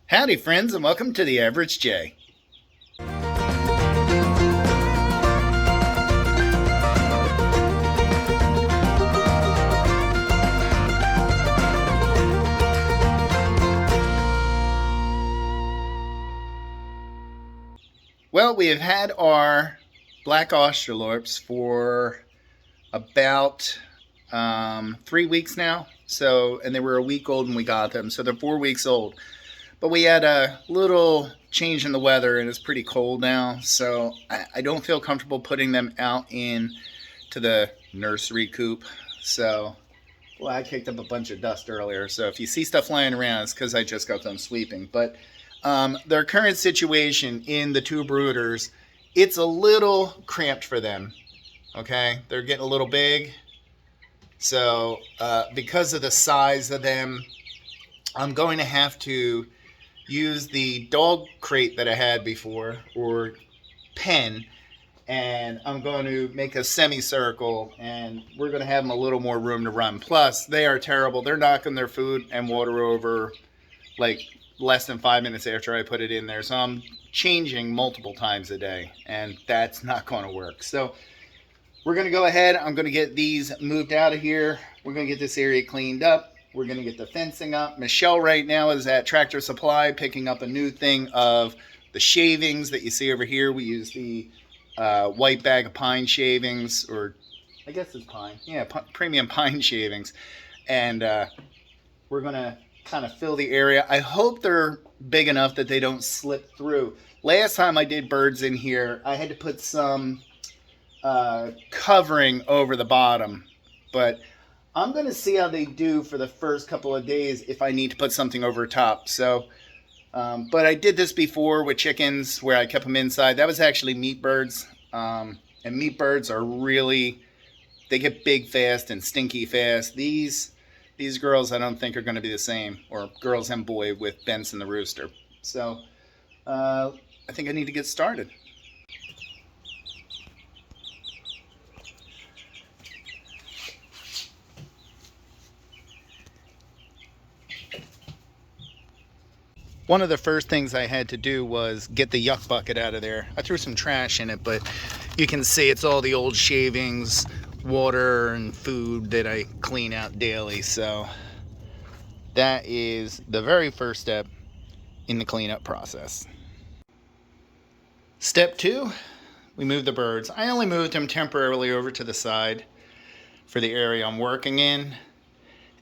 Howdy, friends, and welcome to the Average J. Well, we have had our Black Australorps for about 3 weeks now. And they were a week old when we got them, so they're 4 weeks old. But we had a little change in the weather, and it's pretty cold now, so I don't feel comfortable putting them out in to the nursery coop. So, well, I kicked up a bunch of dust earlier, so if you see stuff flying around, it's because I just got done sweeping. But their current situation in the two brooders, it's a little cramped for them. Okay, they're getting a little big. So because of the size of them, I'm going to have to use the dog crate that I had before, or pen, and I'm going to make a semicircle, and we're going to have them a little more room to run. Plus, they are terrible. They're knocking their food and water over like less than 5 minutes after I put it in there. So I'm changing multiple times a day, and that's not going to work. So we're going to go ahead. I'm going to get these moved out of here. We're going to get this area cleaned up. We're going to get the fencing up. Michelle right now is at Tractor Supply picking up a new thing of the shavings that you see over here. We use the white bag of pine shavings, or I guess it's pine. Yeah, premium pine shavings. And we're going to kind of fill the area. I hope they're big enough that they don't slip through. Last time I did birds in here, I had to put some covering over the bottom, but I'm going to see how they do for the first couple of days if I need to put something over top. So, but I did this before with chickens where I kept them inside. That was actually meat birds. And meat birds are really, they get big fast and stinky fast. These girls I don't think are going to be the same, or girls and boy with Benson the rooster. So I think I need to get started. One of the first things I had to do was get the yuck bucket out of there. I threw some trash in it, but you can see it's all the old shavings, water, and food that I clean out daily. So that is the very first step in the cleanup process. Step 2, we move the birds. I only moved them temporarily over to the side for the area I'm working in.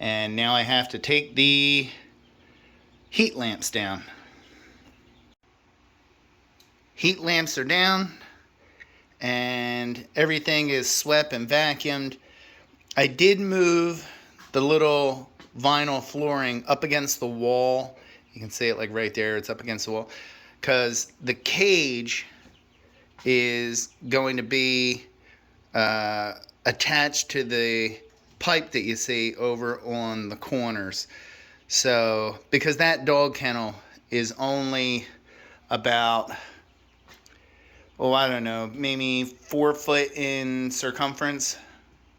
And now I have to take the heat lamps down. Heat lamps are down and everything is swept and vacuumed. I did move the little vinyl flooring up against the wall. You can see it like right there, it's up against the wall, because the cage is going to be attached to the pipe that you see over on the corners. So, because that dog kennel is only about, oh, I don't know, maybe 4 foot in circumference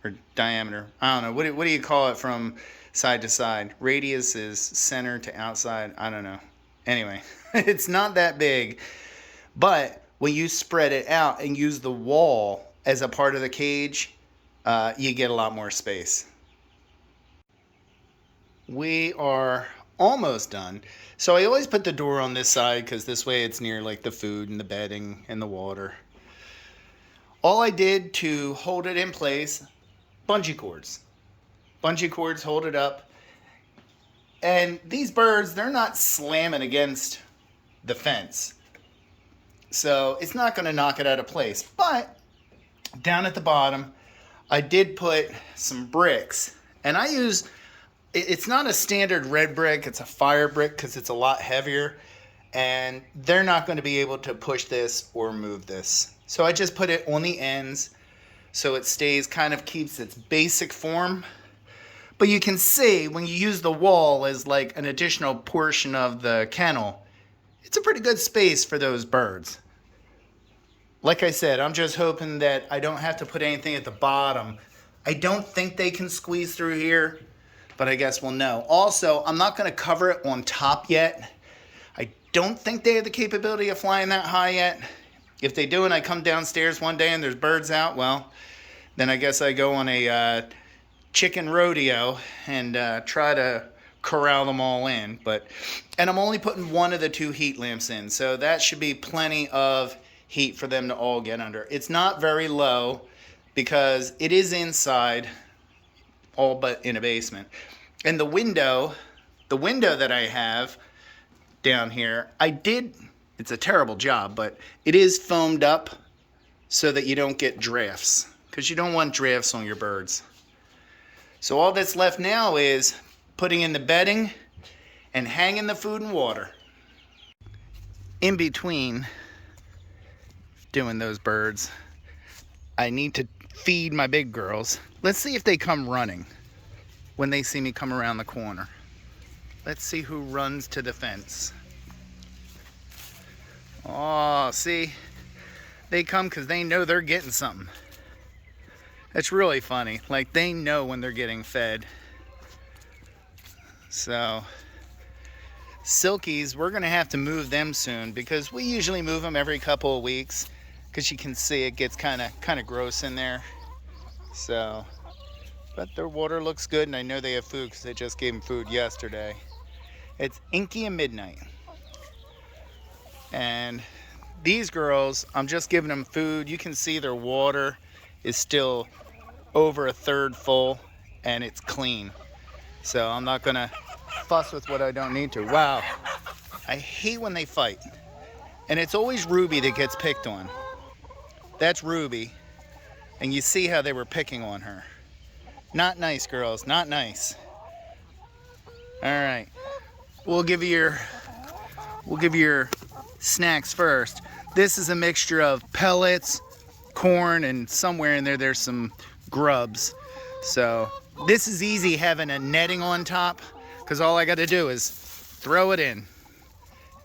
or diameter. I don't know. What do you call it from side to side? Radius is center to outside. I don't know. Anyway, it's not that big. But when you spread it out and use the wall as a part of the cage, you get a lot more space. We are almost done. So I always put the door on this side because this way it's near like the food and the bedding and the water. All I did to hold it in place, bungee cords. Bungee cords hold it up. And these birds, they're not slamming against the fence. So it's not going to knock it out of place. But down at the bottom, I did put some bricks. And I use, it's not a standard red brick, it's a fire brick because it's a lot heavier. And they're not going to be able to push this or move this. So I just put it on the ends so it stays, kind of keeps its basic form. But you can see when you use the wall as like an additional portion of the kennel, it's a pretty good space for those birds. Like I said, I'm just hoping that I don't have to put anything at the bottom. I don't think they can squeeze through here, but I guess we'll know. Also, I'm not going to cover it on top yet. I don't think they have the capability of flying that high yet. If they do and I come downstairs one day and there's birds out, well, then I guess I go on a chicken rodeo and try to corral them all in. And I'm only putting one of the 2 heat lamps in, so that should be plenty of heat for them to all get under. It's not very low because it is inside, all but in a basement. And the window that I have down here, it's a terrible job, but it is foamed up so that you don't get drafts, because you don't want drafts on your birds. So all that's left now is putting in the bedding and hanging the food and water. In between doing those birds, I need to feed my big girls. Let's see if they come running when they see me come around the corner. Let's see who runs to the fence. Oh, see? They come because they know they're getting something. That's really funny. Like, they know when they're getting fed. So, Silkies, we're going to have to move them soon because we usually move them every couple of weeks because you can see it gets kind of gross in there. So, but their water looks good, and I know they have food because I just gave them food yesterday. It's Inky and Midnight. And these girls, I'm just giving them food. You can see their water is still over a third full, and it's clean. So I'm not going to fuss with what I don't need to. Wow. I hate when they fight. And it's always Ruby that gets picked on. That's Ruby. And you see how they were picking on her. Not nice, girls. Not nice. All right. We'll give you your snacks first. This is a mixture of pellets, corn, and somewhere in there there's some grubs. So this is easy having a netting on top, because all I got to do is throw it in.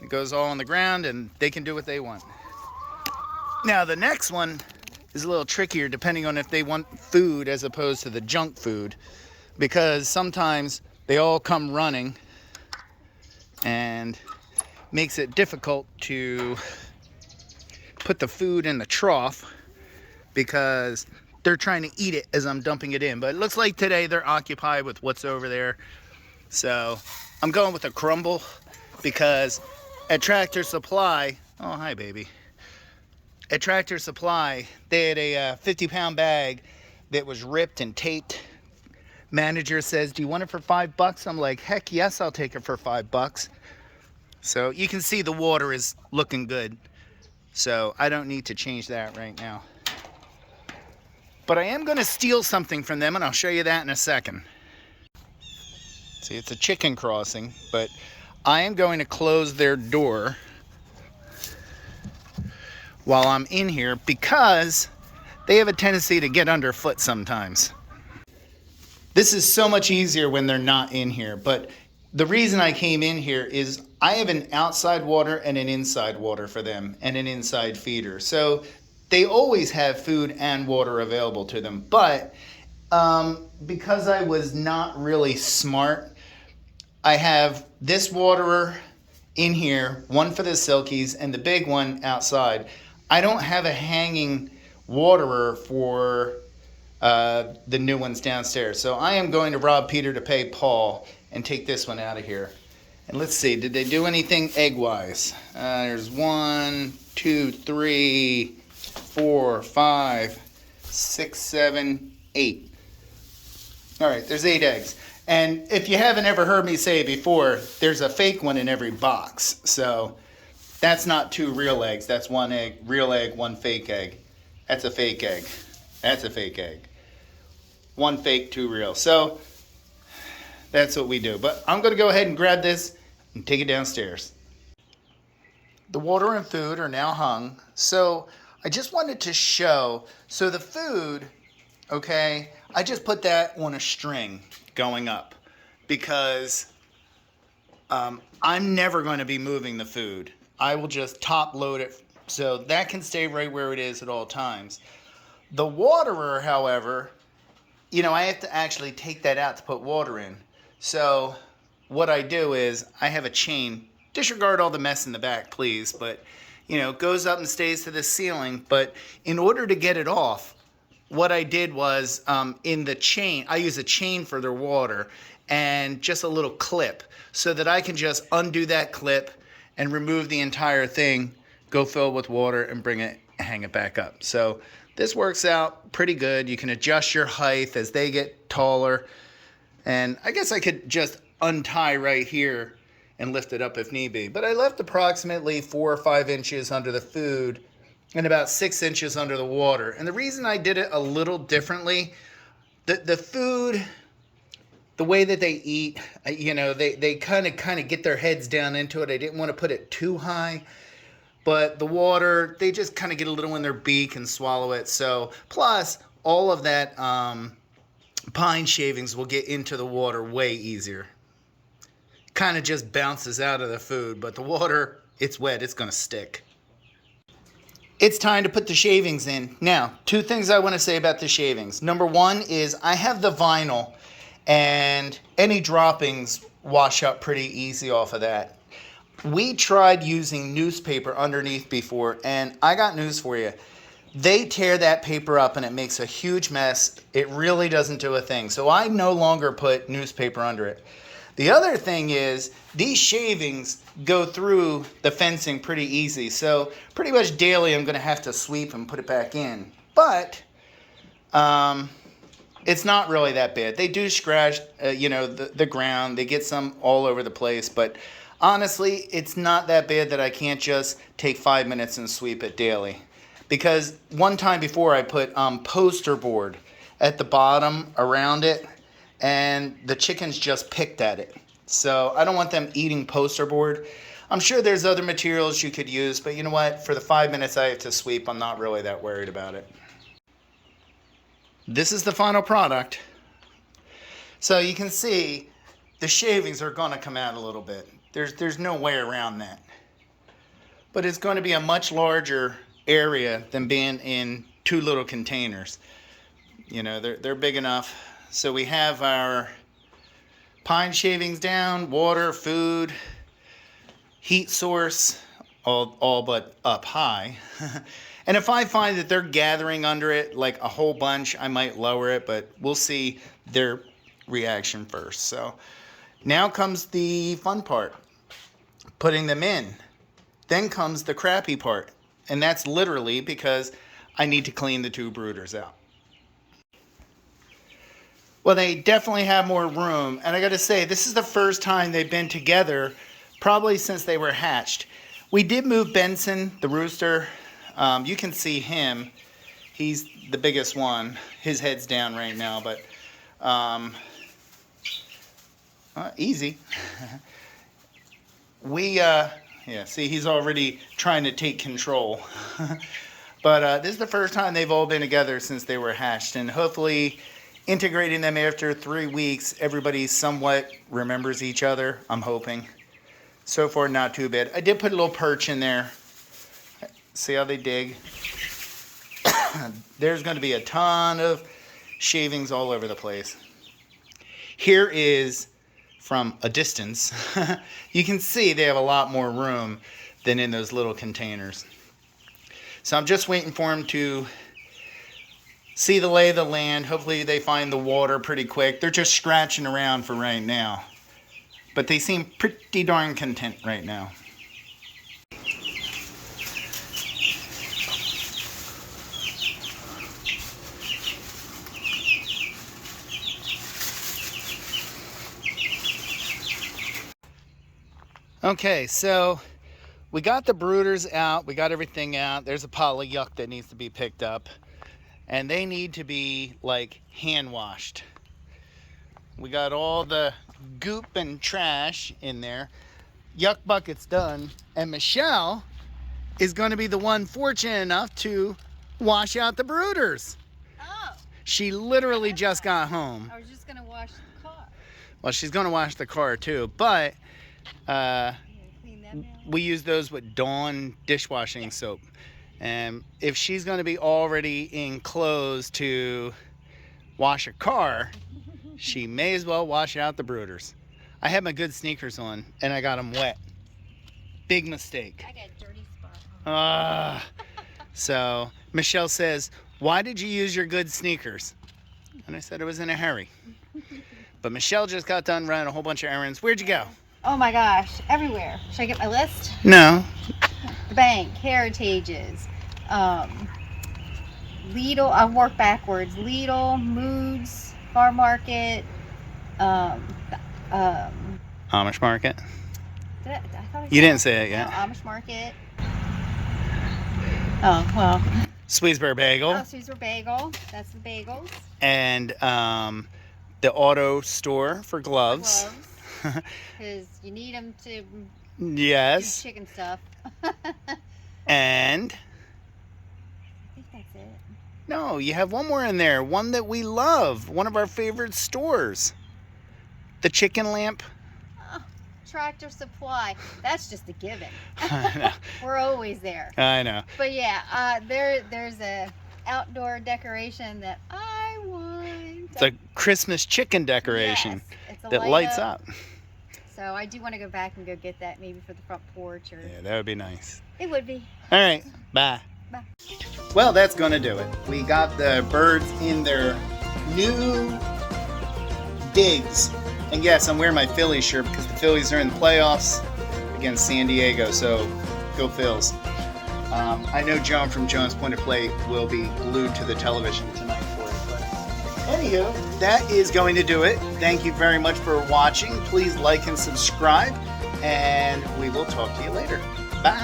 It goes all on the ground and they can do what they want. Now the next one is a little trickier depending on if they want food as opposed to the junk food, because sometimes they all come running and makes it difficult to put the food in the trough because they're trying to eat it as I'm dumping it in. But it looks like today they're occupied with what's over there. So I'm going with a crumble because at Tractor Supply, oh hi baby, at Tractor Supply they had a 50-pound bag that was ripped and taped. Manager says, do you want it for $5? I'm like, heck yes, I'll take it for $5. So you can see the water is looking good. So I don't need to change that right now. But I am going to steal something from them, and I'll show you that in a second. See, it's a chicken crossing, but I am going to close their door while I'm in here because they have a tendency to get underfoot sometimes. This is so much easier when they're not in here, but the reason I came in here is I have an outside water and an inside water for them and an inside feeder. So they always have food and water available to them. But because I was not really smart, I have this waterer in here, one for the Silkies and the big one outside. I don't have a hanging waterer for the new ones downstairs. So I am going to rob Peter to pay Paul and take this one out of here. And let's see, did they do anything egg-wise? There's 1, 2, 3, 4, 5, 6, 7, 8. All right, there's 8 eggs. And if you haven't ever heard me say it before, there's a fake one in every box. So that's not 2 real eggs. That's 1 egg, real egg, 1 fake egg. That's a fake egg. That's a fake egg. 1 fake, 2 real. So that's what we do. But I'm going to go ahead and grab this and take it downstairs. The water and food are now hung. So I just wanted to show. So the food, okay, I just put that on a string going up because I'm never going to be moving the food. I will just top load it so that can stay right where it is at all times. The waterer, however, you know, I have to actually take that out to put water in. So what I do is I have a chain Disregard all the mess in the back, please. But, you know, it goes up and stays to the ceiling. But in order to get it off, what I did was in the chain, I use a chain for their water and just a little clip so that I can just undo that clip and remove the entire thing, go fill it with water and bring it, hang it back up. So this works out pretty good. You can adjust your height as they get taller. And I guess I could just untie right here and lift it up if need be. But I left approximately 4 or 5 inches under the food and about 6 inches under the water. And the reason I did it a little differently, the food, the way that they eat, you know, they kind of get their heads down into it. I didn't want to put it too high. But the water, they just kind of get a little in their beak and swallow it. So, plus, all of that pine shavings will get into the water way easier. Kind of just bounces out of the food, but the water, it's wet, it's going to stick. It's time to put the shavings in. Now, 2 things I want to say about the shavings. Number 1 is I have the vinyl, and any droppings wash up pretty easy off of that. We tried using newspaper underneath before, and I got news for you. They tear that paper up and it makes a huge mess. It really doesn't do a thing. So I no longer put newspaper under it. The other thing is these shavings go through the fencing pretty easy. So pretty much daily I'm going to have to sweep and put it back in. But it's not really that bad. They do scratch you know, the ground. They get some all over the place. But honestly, it's not that bad that I can't just take 5 minutes and sweep it daily. Because one time before I put poster board at the bottom around it, and the chickens just picked at it. So I don't want them eating poster board. I'm sure there's other materials you could use, but you know what? For the 5 minutes I have to sweep, I'm not really that worried about it. This is the final product. So you can see the shavings are going to come out a little bit. There's no way around that. But it's going to be a much larger area than being in 2 little containers. You know, they're big enough. So we have our pine shavings down, water, food, heat source, all but up high. And if I find that they're gathering under it like a whole bunch, I might lower it, but we'll see their reaction first. So now comes the fun part, putting them in. Then comes the crappy part, and that's literally because I need to clean the 2 brooders out. Well, they definitely have more room, and I got to say, this is the first time they've been together probably since they were hatched. We did move Benson, the rooster. You can see him. He's the biggest one. His head's down right now, but easy. Yeah, see, he's already trying to take control. But this is the first time they've all been together since they were hatched, and hopefully integrating them after 3 weeks, everybody somewhat remembers each other, I'm hoping. So far, not too bad. I did put a little perch in there. See how they dig? There's going to be a ton of shavings all over the place. Here is from a distance. You can see they have a lot more room than in those little containers. So I'm just waiting for them to see the lay of the land. Hopefully they find the water pretty quick. They're just scratching around for right now. But they seem pretty darn content right now. Okay, so we got the brooders out. We got everything out. There's a pile of yuck that needs to be picked up. And they need to be like hand washed. We got all the goop and trash in there. Yuck bucket's done. And Michelle is going to be the one fortunate enough to wash out the brooders. Oh. She literally just got home. I was just going to wash the car. Well, she's going to wash the car too. But we use those with Dawn dishwashing soap. And if she's going to be already in clothes to wash a car, she may as well wash out the brooders. I had my good sneakers on and I got them wet. Big mistake. I got a dirty spot. So Michelle says, why did you use your good sneakers? And I said I was in a hurry. But Michelle just got done running a whole bunch of errands. Where'd you go? Oh my gosh, everywhere. Should I get my list? No. The bank, Heritages, Lidl. I'll work backwards. Lidl, Moods, Farm Market, Amish Market. I thought I You didn't say it yet. No, Amish Market. Oh, well. Sweetsburg Bagel. Oh, Caesar Bagel. That's the bagels. And the auto store for gloves. Because you need them to Yes. do chicken stuff. And I think that's it. no, you have one more in there. One that we love. One of our favorite stores. The Chicken Lamp. Oh, Tractor Supply. That's just a given. I know. We're always there. I know. But yeah, there's a outdoor decoration that I want. It's a Christmas chicken decoration Yes, it's a that lights up. So I do want to go back and go get that maybe for the front porch. Or Yeah, that would be nice. it would be. All right, bye. Bye. Well, that's going to do it. We got the birds in their new digs. And yes, I'm wearing my Phillies shirt because the Phillies are in the playoffs against San Diego, so go Phils. I know Joan from Joan's Point of Play will be glued to the television tonight for it. But anywho, that is going to do it. Thank you very much for watching. Please like and subscribe, and we will talk to you later. Bye.